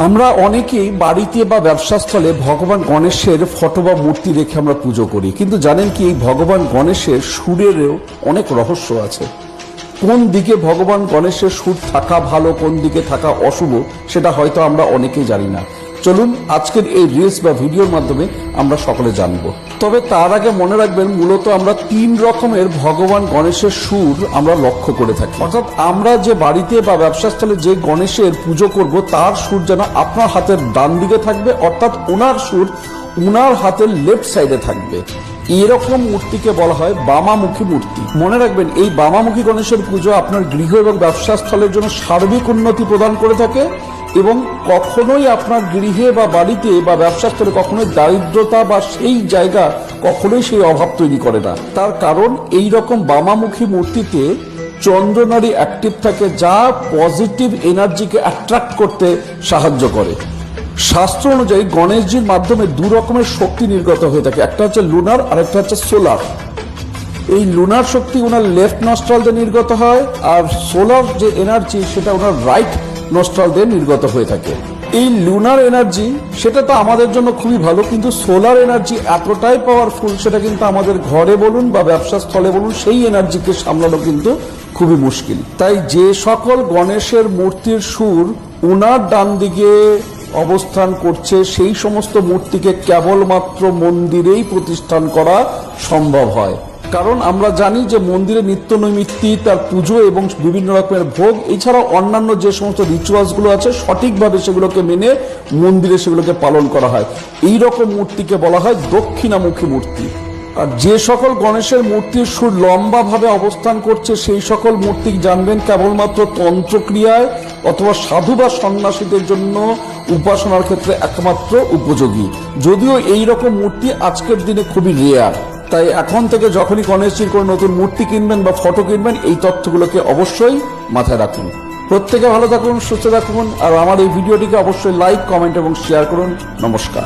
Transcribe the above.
আমরা অনেকেই বাড়িতে বা ব্যবসাস্থলে ভগবান গণেশের ফটো বা মূর্তি রেখে আমরা পুজো করি, কিন্তু জানেন কি এই ভগবান গণেশের সুরেরও অনেক রহস্য আছে। কোন দিকে ভগবান গণেশের সুর থাকা ভালো, কোন দিকে থাকা অশুভ, সেটা হয়তো আমরা অনেকেই জানি না। চলুন আজকের এই রিলস বা ভিডিওর মাধ্যমে আমরা সকলে জানবো। তবে তার আগে মনে রাখবেন, মূলত আমরা 3 রকমের ভগবান গণেশের সুর আমরা লক্ষ্য করে থাকি। অর্থাৎ আমরা যে বাড়িতে বা ব্যবসাস্থলে যে গণেশের পুজো করব, তার সুর যেন আপনার হাতের ডান দিকে থাকবে, অর্থাৎ ওনার সুর ওনার হাতের লেফট সাইডে থাকবে। এরকম মূর্তিকে বলা হয় বামামুখী মূর্তি। মনে রাখবেন, এই বামামুখী গণেশের পুজো আপনার গৃহ এবং ব্যবসা স্থলের জন্য সার্বিক উন্নতি প্রদান করে থাকে এবং কখনোই আপনার গৃহে বা বাড়িতে বা ব্যবসা স্থলে কখনোই দারিদ্রতা বা সেই জায়গা কখনোই সেই অভাব তৈরি করে না। তার কারণ এই রকম বামামুখী মূর্তিতে চন্দ্রনারী অ্যাক্টিভ থাকে, যা পজিটিভ এনার্জিকে অ্যাট্রাক্ট করতে সাহায্য করে। শাস্ত্র অনুযায়ী গণেশজির মাধ্যমে 2 রকমের শক্তি নির্গত হয়ে থাকে, একটা হচ্ছে লুনার আর একটা হচ্ছে সোলার। এই লুনার শক্তি ওনার লেফট নস্ট্রাল দিয়ে নির্গত হয়, আর সোলার যে এনার্জি সেটা ওনার রাইট নস্ট্রাল দিয়ে নির্গত হয়ে থাকে। এই লুনার এনার্জি সেটা তো আমাদের জন্য খুবই ভালো, কিন্তু সোলার এনার্জি এতটাই পাওয়ারফুল, সেটা কিন্তু আমাদের ঘরে বলুন বা ব্যবসা স্থলে বলুন, সেই এনার্জিকে সামলানো কিন্তু খুবই মুশকিল। তাই যে সকল গণেশের মূর্তির সুর ওনার ডান দিকে অবস্থান করছে, সেই সমস্ত মূর্তিকে কেবলমাত্র মন্দিরেই প্রতিষ্ঠান করা সম্ভব হয়। কারণ আমরা জানি যে মন্দিরে নিত্য নৈমিত্তি, তার পুজো এবং বিভিন্ন রকমের ভোগ, এছাড়াও অন্যান্য যে সমস্ত রিচুয়ালসগুলো আছে সঠিকভাবে সেগুলোকে মেনে মন্দিরে সেগুলোকে পালন করা হয়। এই রকম মূর্তিকে বলা হয় দক্ষিণামুখী মূর্তি। আর যে সকল গণেশের মূর্তির সুর লম্বাভাবে অবস্থান করছে, সেই সকল মূর্তি জানবেন কেবলমাত্র তন্ত্রক্রিয়ায় অথবা সাধু বা সন্ন্যাসীদের জন্য উপাসনার ক্ষেত্রে একমাত্র উপযোগী। যদিও এই রকম মূর্তি আজকের দিনে খুবই রেয়ার। তাই এখন থেকে যখনই গণেশজির কোনো নতুন মূর্তি কিনবেন বা ফটো কিনবেন, এই তথ্যগুলোকে অবশ্যই মাথায় রাখুন। প্রত্যেকে ভালো থাকুন, সুস্থ থাকুন, আর আমার এই ভিডিওটিকে অবশ্যই লাইক, কমেন্ট এবং শেয়ার করুন। নমস্কার।